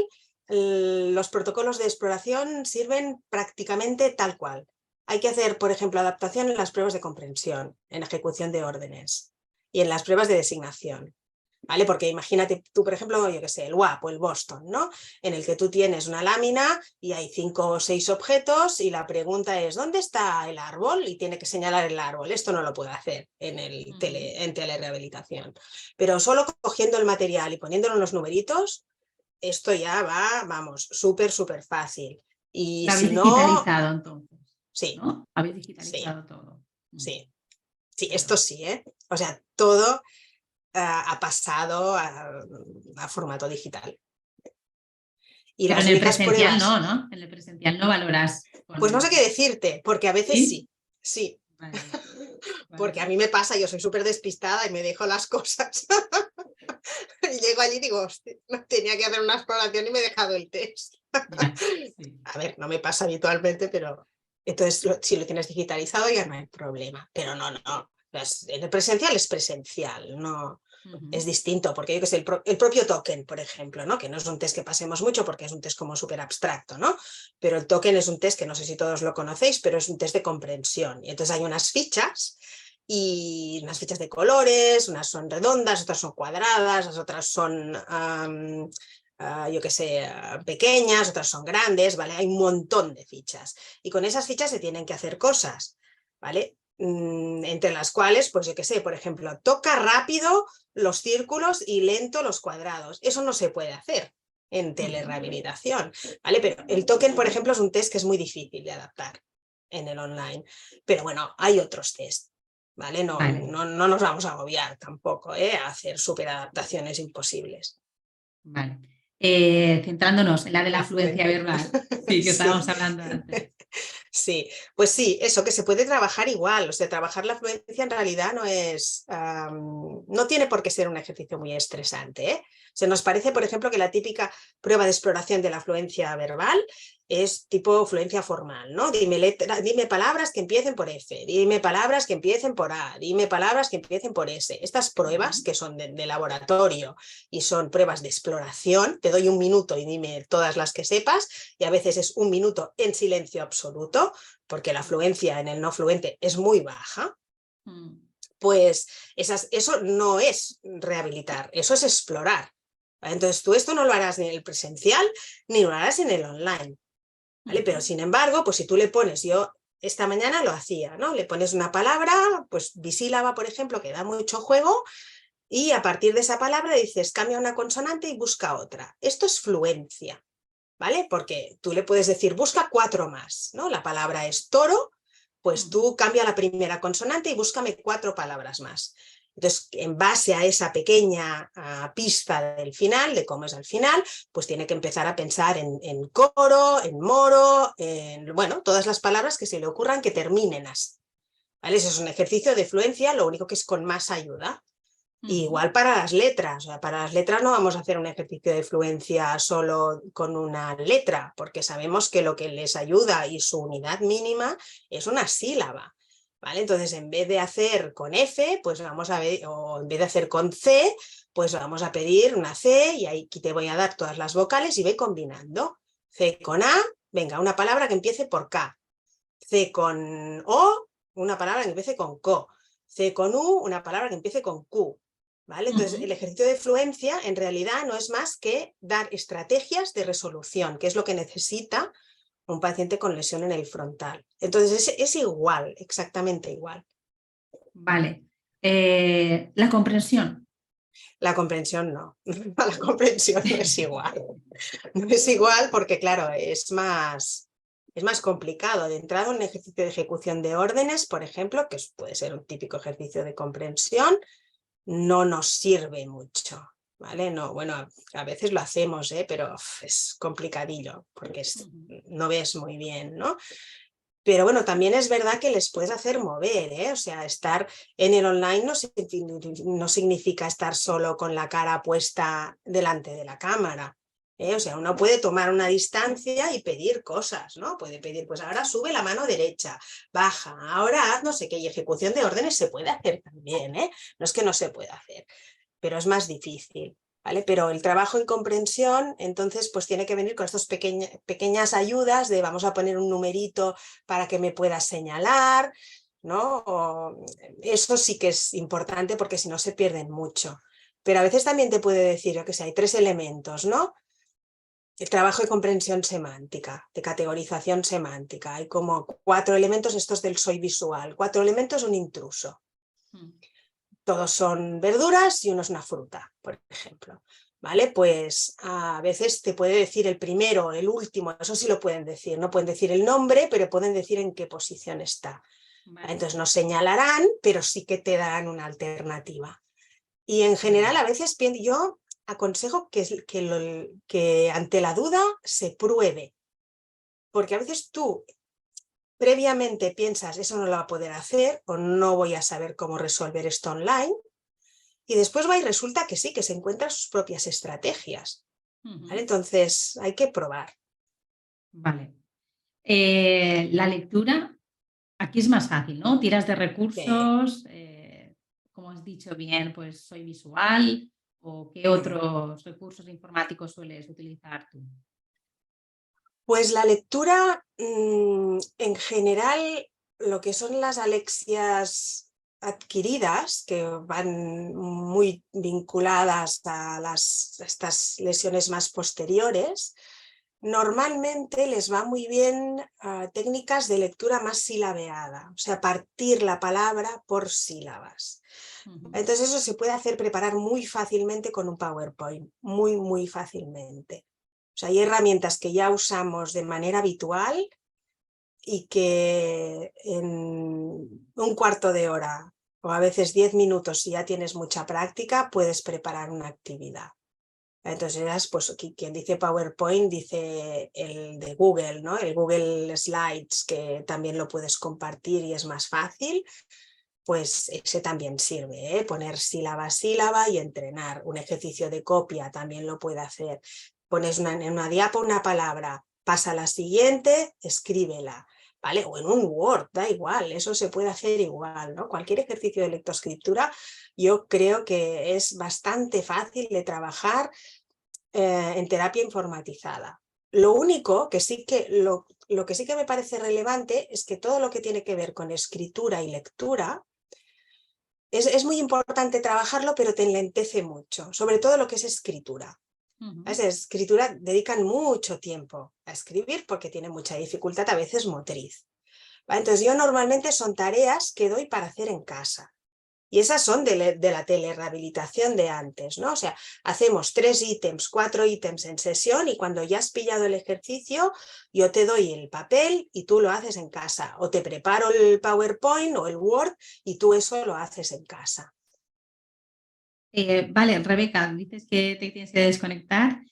los protocolos de exploración sirven prácticamente tal cual. Hay que hacer, por ejemplo, adaptación en las pruebas de comprensión, en ejecución de órdenes y en las pruebas de designación. ¿Vale? Porque imagínate tú, por ejemplo, yo qué sé, el WAP o el Boston, ¿no? En el que tú tienes una lámina y hay 5 o 6 objetos y la pregunta es, ¿dónde está el árbol? Y tiene que señalar el árbol. Esto no lo puede hacer en telerehabilitación. Pero solo cogiendo el material y poniéndolo en los numeritos, esto ya va, vamos, súper, súper fácil. Y Lo habéis si no, digitalizado entonces, sí, ¿no? Habéis sí, digitalizado todo. sí, sí, esto Claro. sí, ¿eh? O sea, todo ha pasado a formato digital. Y Pero las en el únicas presencial no, pruebas, ¿no? En el presencial no valoras pues no sé qué con... decirte, porque a veces ¿Sí? sí, sí. Vale, vale, Porque a vale. mí me pasa, yo soy súper despistada y me dejo las cosas. Y llego allí y digo, hostia, no tenía que hacer una exploración y me he dejado el test. Ya, sí. A ver, no me pasa habitualmente, pero entonces si lo tienes digitalizado ya no hay problema. Pero no. En el presencial es presencial, no es distinto, porque yo que sé, el propio token, por ejemplo, ¿no? Que no es un test que pasemos mucho porque es un test como súper abstracto, ¿no? Pero el token es un test que no sé si todos lo conocéis, pero es un test de comprensión. Y entonces hay unas fichas y unas fichas de colores, unas son redondas, otras son cuadradas, las otras son yo qué sé, pequeñas, otras son grandes, ¿vale? Hay un montón de fichas. Y con esas fichas se tienen que hacer cosas, ¿vale? Entre las cuales, pues yo qué sé, por ejemplo, toca rápido los círculos y lento los cuadrados. Eso no se puede hacer en telerehabilitación, ¿vale? Pero el token, por ejemplo, es un test que es muy difícil de adaptar en el online. Pero bueno, hay otros test, ¿vale? Vale, No nos vamos a agobiar tampoco, a hacer superadaptaciones imposibles. vale. Centrándonos en la de la La fluencia fluencia. verbal, sí, que Sí. estábamos hablando antes. Sí, pues sí, eso que se puede trabajar igual, o sea, trabajar la fluencia en realidad no tiene por qué ser un ejercicio muy estresante, ¿eh? Se nos parece, por ejemplo, que la típica prueba de exploración de la fluencia verbal es tipo fluencia formal, ¿no? Dime palabras que empiecen por F, dime palabras que empiecen por A, dime palabras que empiecen por S. Estas pruebas que son de laboratorio y son pruebas de exploración, te doy 1 minuto y dime todas las que sepas, y a veces es 1 minuto en silencio absoluto, porque la fluencia en el no fluente es muy baja, pues eso no es rehabilitar, eso es explorar. Entonces tú esto no lo harás ni en el presencial ni lo harás en el online, ¿vale? Pero sin embargo, pues si tú le pones, yo esta mañana lo hacía, ¿no? Le pones una palabra, pues bisílaba, por ejemplo, que da mucho juego, y a partir de esa palabra dices, cambia una consonante y busca otra. Esto es fluencia, ¿vale? Porque tú le puedes decir, busca 4 más, ¿no? La palabra es toro, pues tú cambia la primera consonante y búscame 4 palabras más. Entonces, en base a esa pequeña pista del final, de cómo es al final, pues tiene que empezar a pensar en coro, en moro, en, bueno, todas las palabras que se le ocurran que terminen así, ¿vale? Eso es un ejercicio de fluencia, lo único que es con más ayuda. Igual para las letras, o sea, para las letras no vamos a hacer un ejercicio de fluencia solo con una letra, porque sabemos que lo que les ayuda y su unidad mínima es una sílaba, ¿vale? Entonces, en vez de hacer con F, pues vamos a ver, o en vez de hacer con C, pues vamos a pedir una C y aquí te voy a dar todas las vocales y ve combinando. C con A, venga, una palabra que empiece por K. C con O, una palabra que empiece con CO. C con U, una palabra que empiece con Q. ¿Vale? Entonces, el ejercicio de fluencia en realidad no es más que dar estrategias de resolución, que es lo que necesita un paciente con lesión en el frontal. Entonces, es igual, exactamente igual. Vale. La comprensión. La comprensión no. La comprensión no es igual. No es igual porque, claro, es más complicado. De entrada, un ejercicio de ejecución de órdenes, por ejemplo, que puede ser un típico ejercicio de comprensión, no nos sirve mucho, ¿vale? No, bueno, a veces lo hacemos, pero es complicadillo porque no ves muy bien, ¿no? Pero bueno, también es verdad que les puedes hacer mover, o sea, estar en el online no significa estar solo con la cara puesta delante de la cámara. O sea, uno puede tomar una distancia y pedir cosas, ¿no? Puede pedir, pues ahora sube la mano derecha, baja, ahora haz no sé qué, y ejecución de órdenes se puede hacer también, no es que no se pueda hacer, pero es más difícil. ¿Vale? Pero el trabajo en comprensión, entonces, pues tiene que venir con estas pequeñas ayudas de vamos a poner un numerito para que me pueda señalar, ¿no? Eso sí que es importante porque si no se pierden mucho. Pero a veces también te puede decir, yo que sé, hay 3 elementos, ¿no? El trabajo de comprensión semántica, de categorización semántica. Hay como 4 elementos, estos del soy visual. 4 elementos, un intruso. Todos son verduras y uno es una fruta, por ejemplo. ¿Vale? Pues a veces te puede decir el primero, el último, eso sí lo pueden decir. No pueden decir el nombre, pero pueden decir en qué posición está. Vale. Entonces no señalarán, pero sí que te darán una alternativa. Y en general a veces yo aconsejo que ante la duda se pruebe. Porque a veces tú previamente piensas, eso no lo va a poder hacer o no voy a saber cómo resolver esto online. Y después va y resulta que sí, que se encuentran sus propias estrategias. ¿Vale? Entonces hay que probar. Vale. La lectura, aquí es más fácil, ¿no? Tiras de recursos, como has dicho bien, pues soy visual, o qué otros recursos informáticos sueles utilizar tú. Pues la lectura, en general, lo que son las alexias adquiridas, que van muy vinculadas a estas lesiones más posteriores, normalmente les va muy bien técnicas de lectura más silabeada, o sea, partir la palabra por sílabas. Entonces eso se puede hacer preparar muy fácilmente con un PowerPoint, muy, muy fácilmente. O sea, hay herramientas que ya usamos de manera habitual y que en un cuarto de hora o a veces 10 minutos, si ya tienes mucha práctica, puedes preparar una actividad. Entonces, pues quien dice PowerPoint dice el de Google, ¿no? El Google Slides, que también lo puedes compartir y es más fácil. Pues ese también sirve, poner sílaba a sílaba y entrenar. Un ejercicio de copia también lo puede hacer. Pones en una diapo una palabra, pasa a la siguiente, escríbela, ¿vale? O en un Word, da igual, eso se puede hacer igual, ¿no? Cualquier ejercicio de lectoescritura yo creo que es bastante fácil de trabajar en terapia informatizada. Lo único que sí que, lo que sí que me parece relevante es que todo lo que tiene que ver con escritura y lectura es muy importante trabajarlo, pero te enlentece mucho, sobre todo lo que es escritura. A esa escritura dedican mucho tiempo a escribir porque tiene mucha dificultad, a veces motriz. ¿Vale? Entonces yo normalmente son tareas que doy para hacer en casa. Y esas son de la telerehabilitación de antes, ¿no? O sea, hacemos 3 ítems, 4 ítems en sesión y cuando ya has pillado el ejercicio, yo te doy el papel y tú lo haces en casa. O te preparo el PowerPoint o el Word y tú eso lo haces en casa. Vale, Rebeca, dices que te tienes que desconectar.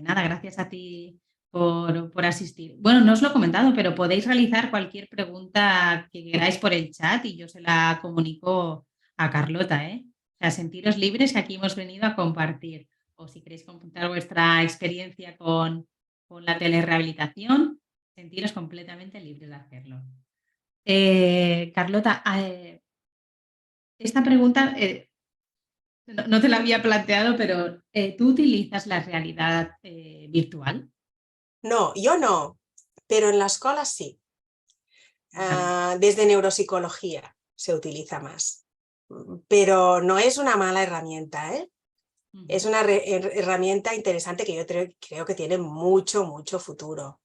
Nada, gracias a ti por asistir. Bueno, no os lo he comentado, pero podéis realizar cualquier pregunta que queráis por el chat y yo se la comunico a Carlota, ¿eh? O sea, sentiros libres que aquí hemos venido a compartir. O si queréis contar vuestra experiencia con la telerehabilitación, sentiros completamente libres de hacerlo. Carlota, esta pregunta no te la había planteado, pero ¿tú utilizas la realidad virtual? No, yo no, pero en la escuela sí. desde neuropsicología se utiliza más, pero no es una mala herramienta, ¿eh? Es una herramienta interesante que yo creo que tiene mucho futuro.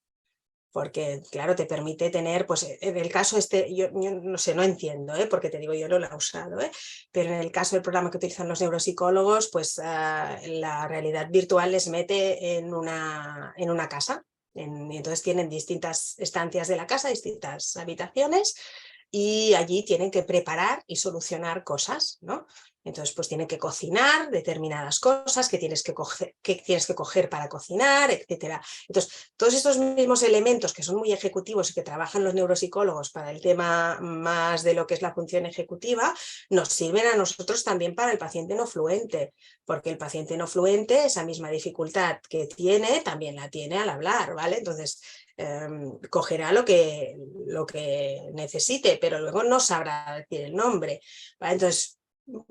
Porque, claro, te permite tener, pues en el caso yo no sé, no entiendo, porque te digo, yo no lo he usado, pero en el caso del programa que utilizan los neuropsicólogos, pues la realidad virtual les mete en una casa, y entonces tienen distintas estancias de la casa, distintas habitaciones, y allí tienen que preparar y solucionar cosas, ¿no? Entonces, pues tienen que cocinar determinadas cosas que tienes que coger para cocinar, etcétera. Entonces, todos estos mismos elementos que son muy ejecutivos y que trabajan los neuropsicólogos para el tema más de lo que es la función ejecutiva, nos sirven a nosotros también para el paciente no fluente, porque el paciente no fluente, esa misma dificultad que tiene, también la tiene al hablar, ¿vale? Entonces, cogerá lo que necesite, pero luego no sabrá decir el nombre, ¿vale? Entonces,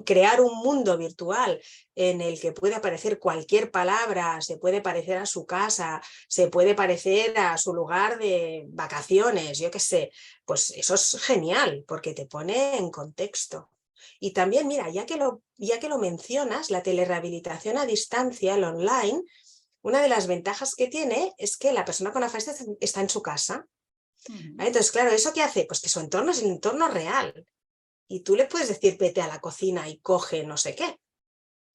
crear un mundo virtual en el que puede aparecer cualquier palabra, se puede parecer a su casa, se puede parecer a su lugar de vacaciones, yo qué sé, pues eso es genial porque te pone en contexto. Y también, mira, ya que lo mencionas, la telerehabilitación a distancia, el online, una de las ventajas que tiene es que la persona con afasia está en su casa. ¿Vale? Entonces, claro, ¿eso qué hace? Pues que su entorno es el entorno real. Y tú le puedes decir, vete a la cocina y coge no sé qué,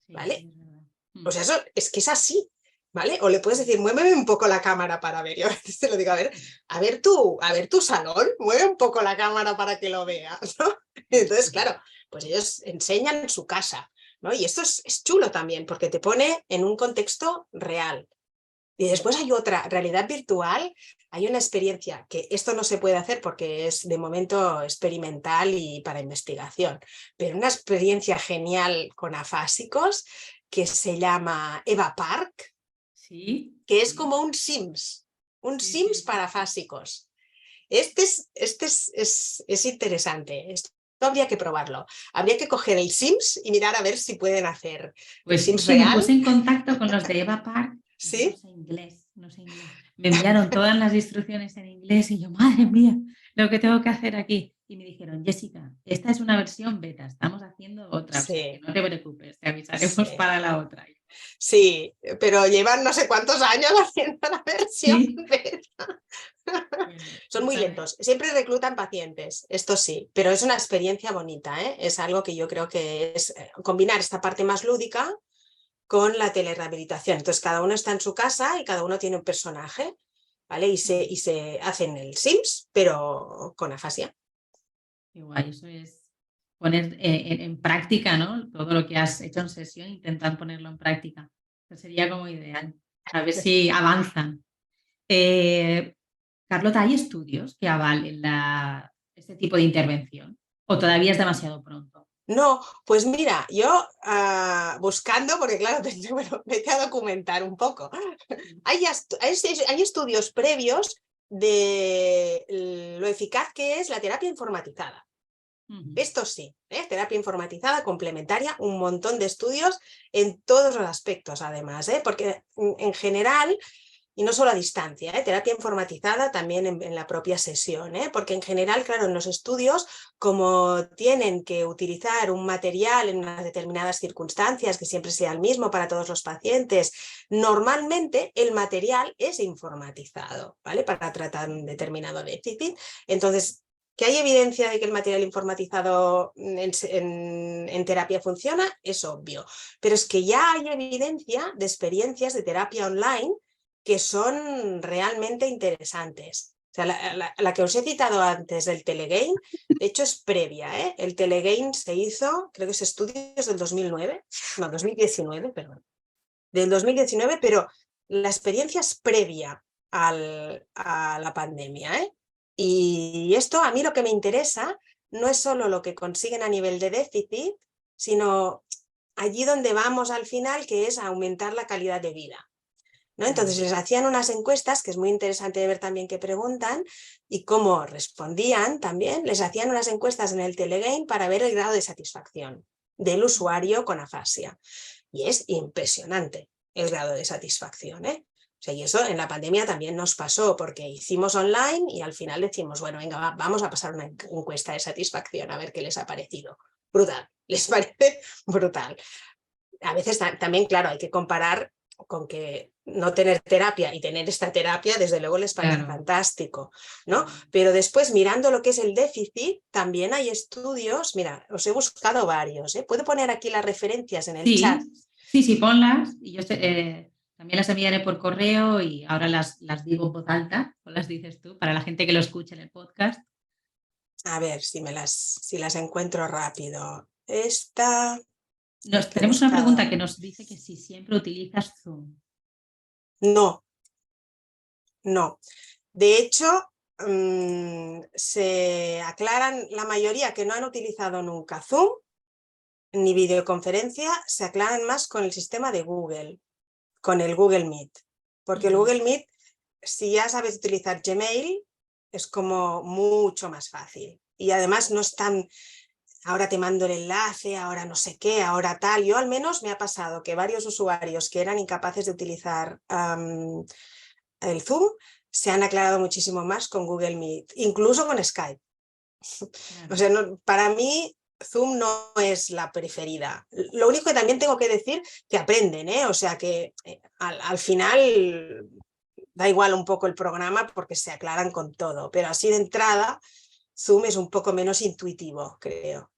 ¿vale? O sea, eso es que es así, ¿vale? O le puedes decir, muéveme un poco la cámara para ver. Yo a veces te lo digo, a ver tu salón, mueve un poco la cámara para que lo veas, ¿no? Entonces, claro, pues ellos enseñan su casa, ¿no? Y esto es chulo también, porque te pone en un contexto real. Y después hay otra, realidad virtual, hay una experiencia que esto no se puede hacer porque es de momento experimental y para investigación, pero una experiencia genial con afásicos que se llama Eva Park, ¿Sí? que es como un Sims para afásicos. Este es interesante, esto habría que probarlo. Habría que coger el Sims y mirar a ver si pueden hacer el Pues Sims me real. puse en contacto con los de Eva Park. ¿Sí? No sé inglés. Me enviaron todas las instrucciones en inglés y yo, madre mía, lo que tengo que hacer aquí. Y me dijeron, Jessica, esta es una versión beta, estamos haciendo otra, o sea que no te preocupes, te avisaremos para la otra. Sí, pero llevan no sé cuántos años haciendo la versión beta. Son muy lentos, siempre reclutan pacientes, esto sí, pero es una experiencia bonita, es algo que yo creo que es combinar esta parte más lúdica con la telerehabilitación. Entonces cada uno está en su casa y cada uno tiene un personaje, ¿vale? Y se hacen el Sims, pero con afasia. Qué guay, eso es poner en práctica, ¿no? Todo lo que has hecho en sesión, intentar ponerlo en práctica. Eso sería como ideal, a ver si avanzan. Carlota, ¿hay estudios que avalen este tipo de intervención? ¿O todavía es demasiado pronto? No, pues mira, yo buscando, porque claro, bueno, vete a documentar un poco. Hay estudios previos de lo eficaz que es la terapia informatizada. Esto sí, terapia informatizada complementaria, un montón de estudios en todos los aspectos además, porque en general, y no solo a distancia, terapia informatizada también en la propia sesión, porque en general, claro, en los estudios, como tienen que utilizar un material en unas determinadas circunstancias que siempre sea el mismo para todos los pacientes, normalmente el material es informatizado, ¿vale? Para tratar un determinado déficit. Entonces, ¿que hay evidencia de que el material informatizado en terapia funciona? Es obvio, pero es que ya hay evidencia de experiencias de terapia online que son realmente interesantes. O sea, la que os he citado antes del Telegain, de hecho es previa, El Telegain se hizo, creo que ese estudio es del 2009, no, 2019, perdón, del 2019, pero la experiencia es previa a la pandemia, Y esto a mí lo que me interesa no es solo lo que consiguen a nivel de déficit, sino allí donde vamos al final, que es aumentar la calidad de vida, ¿no? Entonces les hacían unas encuestas, que es muy interesante de ver también qué preguntan y cómo respondían también. Les hacían unas encuestas en el Telegain para ver el grado de satisfacción del usuario con afasia. Y es impresionante el grado de satisfacción, O sea, y eso en la pandemia también nos pasó, porque hicimos online y al final decimos, bueno, venga, vamos a pasar una encuesta de satisfacción a ver qué les ha parecido. Brutal, les parece brutal. A veces también, claro, hay que comparar con que no tener terapia y tener esta terapia, desde luego les parece fantástico, ¿no? Pero después, mirando lo que es el déficit, también hay estudios, mira, os he buscado varios, ¿eh? ¿Puedo poner aquí las referencias en el chat? Sí, ponlas. Y yo también las enviaré por correo y ahora las digo en voz alta, o las dices tú, para la gente que lo escuche en el podcast. A ver si las encuentro rápido. Esta... Tenemos una pregunta que nos dice que si siempre utilizas Zoom. No. De hecho, se aclaran la mayoría que no han utilizado nunca Zoom ni videoconferencia, se aclaran más con el sistema de Google, con el Google Meet. Porque el Google Meet, si ya sabes utilizar Gmail, es como mucho más fácil. Y además no es tan... Ahora te mando el enlace, ahora no sé qué, ahora tal. Yo al menos me ha pasado que varios usuarios que eran incapaces de utilizar el Zoom se han aclarado muchísimo más con Google Meet, incluso con Skype. O sea, para mí Zoom no es la preferida. Lo único que también tengo que decir que aprenden, ¿eh? O sea que al final da igual un poco el programa porque se aclaran con todo, pero así de entrada Zoom es un poco menos intuitivo, creo.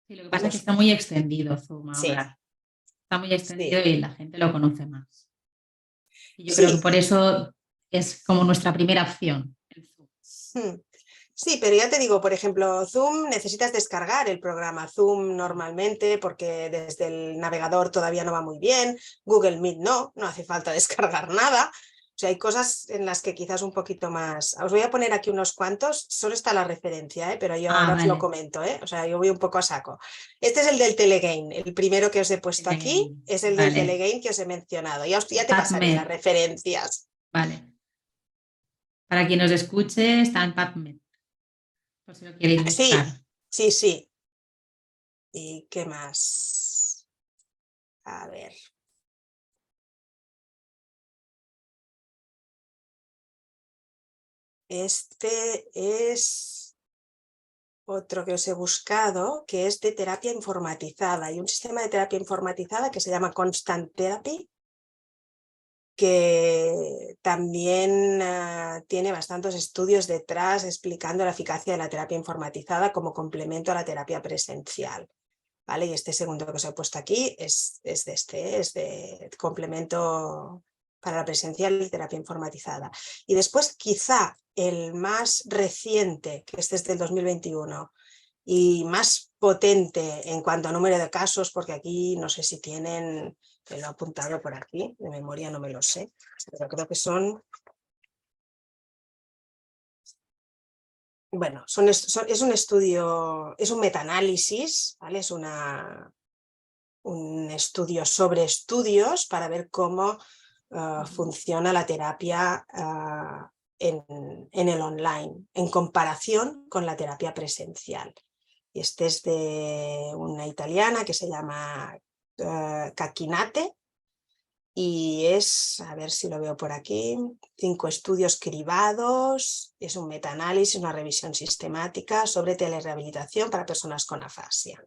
Sí, lo que pasa es que está muy extendido Zoom ahora. Sí. Está muy extendido y la gente lo conoce más. Y yo Sí. creo que por eso es como nuestra primera opción. El Zoom. Sí, pero ya te digo, por ejemplo, Zoom necesitas descargar el programa Zoom normalmente porque desde el navegador todavía no va muy bien, Google Meet no hace falta descargar nada. O sea, hay cosas en las que quizás un poquito más... Os voy a poner aquí unos cuantos, solo está la referencia, pero yo ahora os lo comento, o sea, yo voy un poco a saco. Este es el del Telegain, el primero que os he puesto aquí es el del Telegain que os he mencionado. Ya te pasaré las referencias. Vale. Para quien nos escuche, está en PubMed, por si lo queréis buscar. Sí. ¿Y qué más? A ver. Este es otro que os he buscado, que es de terapia informatizada. Hay un sistema de terapia informatizada que se llama Constant Therapy, que también tiene bastantes estudios detrás explicando la eficacia de la terapia informatizada como complemento a la terapia presencial. ¿Vale? Y este segundo que os he puesto aquí es de complemento para la presencial y terapia informatizada. Y después quizá el más reciente, que este es del 2021, y más potente en cuanto a número de casos, porque aquí no sé si tienen, me lo he apuntado por aquí, de memoria no me lo sé, pero creo que son... Bueno, es un estudio, es un metaanálisis, ¿vale? Es un estudio sobre estudios para ver cómo funciona la terapia en el online, en comparación con la terapia presencial. Y este es de una italiana que se llama Cacchinate y es, a ver si lo veo por aquí, 5 estudios cribados, es un metaanálisis, una revisión sistemática sobre telerehabilitación para personas con afasia,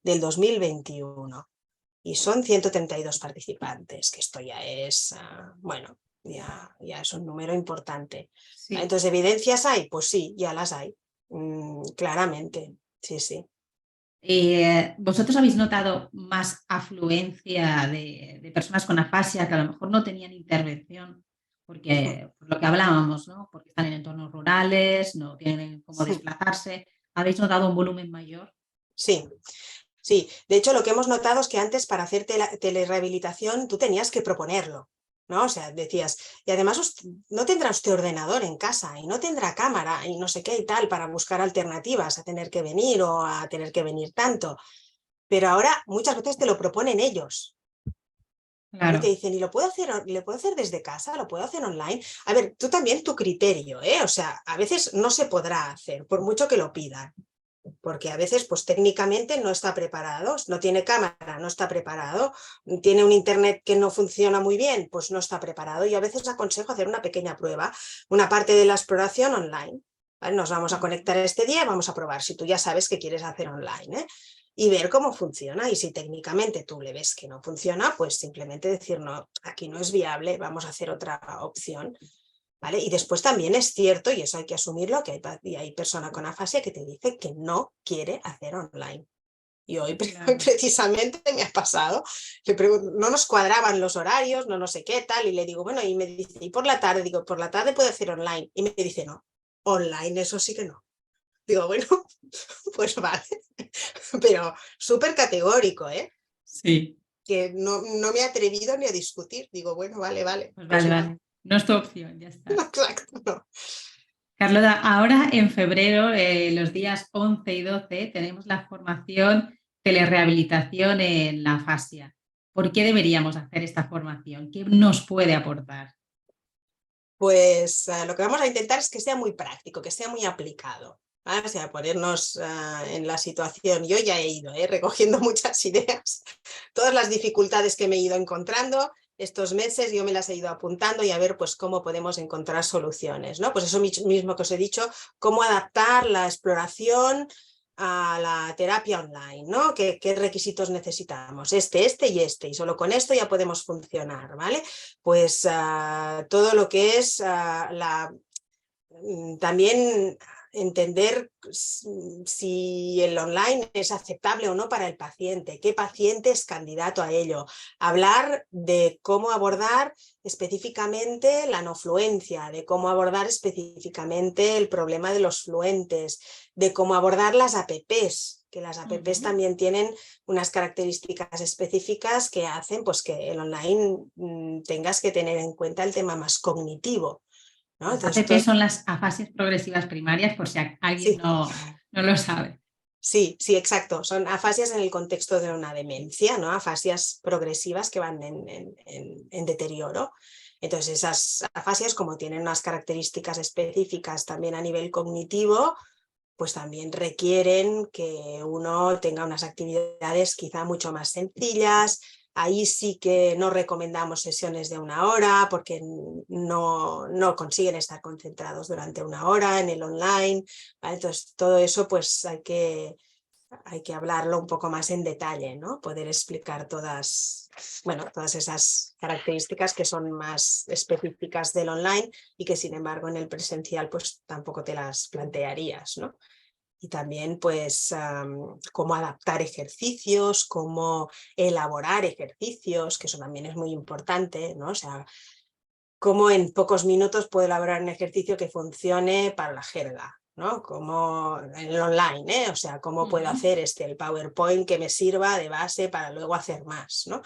del 2021. Y son 132 participantes, que esto ya es, bueno, ya es un número importante. Sí. Entonces, ¿evidencias hay? Pues sí, ya las hay, claramente, sí. ¿Vosotros habéis notado más afluencia de personas con afasia que a lo mejor no tenían intervención? Porque por lo que hablábamos, ¿no? Porque están en entornos rurales, no tienen cómo desplazarse. ¿Habéis notado un volumen mayor? Sí, de hecho lo que hemos notado es que antes para hacer telerehabilitación tú tenías que proponerlo, ¿no? O sea, decías, y además no tendrá usted ordenador en casa y no tendrá cámara y no sé qué y tal para buscar alternativas a tener que venir o a tener que venir tanto. Pero ahora muchas veces te lo proponen ellos. Claro. Y te dicen, ¿y lo puedo hacer desde casa? ¿Lo puedo hacer online? A ver, tú también tu criterio, ¿eh? O sea, a veces no se podrá hacer, por mucho que lo pidan. porque a veces pues técnicamente no está preparado, no tiene cámara, no está preparado, tiene un internet que no funciona muy bien, pues no está preparado, y a veces aconsejo hacer una pequeña prueba, una parte de la exploración online. ¿Vale? Nos vamos a conectar este día y vamos a probar, si tú ya sabes que quieres hacer online, ¿eh? Y ver cómo funciona, y si técnicamente tú le ves que no funciona, pues simplemente decir, no, aquí no es viable, vamos a hacer otra opción. ¿Vale? Y después también es cierto, y eso hay que asumirlo, que hay persona con afasia que te dice que no quiere hacer online. Y hoy Claro. precisamente me ha pasado, le pregunto, no nos cuadraban los horarios, no sé qué tal, y le digo, bueno, y me dice, ¿y por la tarde? Digo, por la tarde puedo hacer online. Y me dice, no, online eso sí que no. Digo, bueno, pues vale, pero súper categórico, ¿eh? Sí, Que no me he atrevido ni a discutir. Digo, bueno, vale, pues pues vale, no, vale. No es tu opción, ya está. exacto, no. Carlota, ahora en febrero, los días 11 y 12, tenemos la formación telerehabilitación en la fascia. ¿Por qué deberíamos hacer esta formación? ¿Qué nos puede aportar? Pues lo que vamos a intentar es que sea muy práctico, que sea muy aplicado. ¿Vale? O sea, ponernos en la situación. Yo ya he ido recogiendo muchas ideas, todas las dificultades que me he ido encontrando estos meses, yo me las he ido apuntando, y a ver pues cómo podemos encontrar soluciones, ¿no? Pues eso mismo que os he dicho, cómo adaptar la exploración a la terapia online, ¿no? ¿Qué requisitos necesitamos? Este y solo con esto ya podemos funcionar, ¿vale? Pues todo lo que es también entender si el online es aceptable o no para el paciente, qué paciente es candidato a ello, hablar de cómo abordar específicamente la no fluencia, de cómo abordar específicamente el problema de los fluentes, de cómo abordar las APPs, que las APPs también tienen unas características específicas que hacen pues, que el online tengas que tener en cuenta el tema más cognitivo, ¿no? Las Entonces, APP son las afasias progresivas primarias, por si alguien sí, no lo sabe. sí, exacto. Son afasias en el contexto de una demencia, ¿no? Afasias progresivas que van en deterioro. Entonces, esas afasias, como tienen unas características específicas también a nivel cognitivo, pues también requieren que uno tenga unas actividades quizá mucho más sencillas. Ahí sí que no recomendamos sesiones de 1 hora porque no consiguen estar concentrados durante 1 hora en el online, ¿vale? Entonces todo eso pues hay que hablarlo un poco más en detalle, ¿no? Poder explicar todas esas características que son más específicas del online y que sin embargo en el presencial pues tampoco te las plantearías, ¿no? Y también pues cómo adaptar ejercicios, cómo elaborar ejercicios, que eso también es muy importante, ¿no? O sea, cómo en pocos minutos puedo elaborar un ejercicio que funcione para la jerga, ¿no? Como en el online, ¿eh? O sea, cómo puedo hacer el PowerPoint que me sirva de base para luego hacer más, ¿no?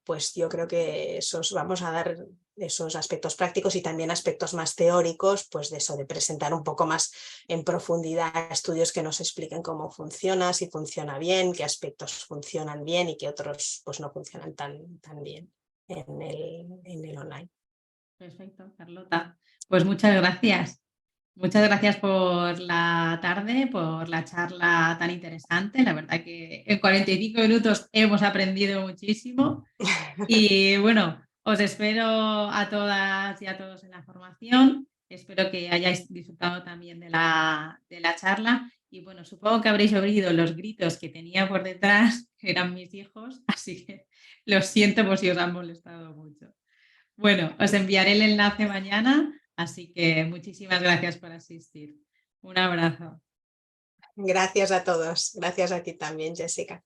Pues yo creo que vamos a dar esos aspectos prácticos y también aspectos más teóricos, pues de eso, de presentar un poco más en profundidad estudios que nos expliquen cómo funciona, si funciona bien, qué aspectos funcionan bien y qué otros pues no funcionan tan bien en el online. Perfecto, Carlota. Pues muchas gracias. Muchas gracias por la tarde, por la charla tan interesante. La verdad que en 45 minutos hemos aprendido muchísimo. Y bueno, os espero a todas y a todos en la formación. Espero que hayáis disfrutado también de la charla. Y bueno, supongo que habréis oído los gritos que tenía por detrás, que eran mis hijos, así que lo siento por si os han molestado mucho. Bueno, os enviaré el enlace mañana, así que muchísimas gracias por asistir. Un abrazo. Gracias a todos. Gracias a ti también, Jessica.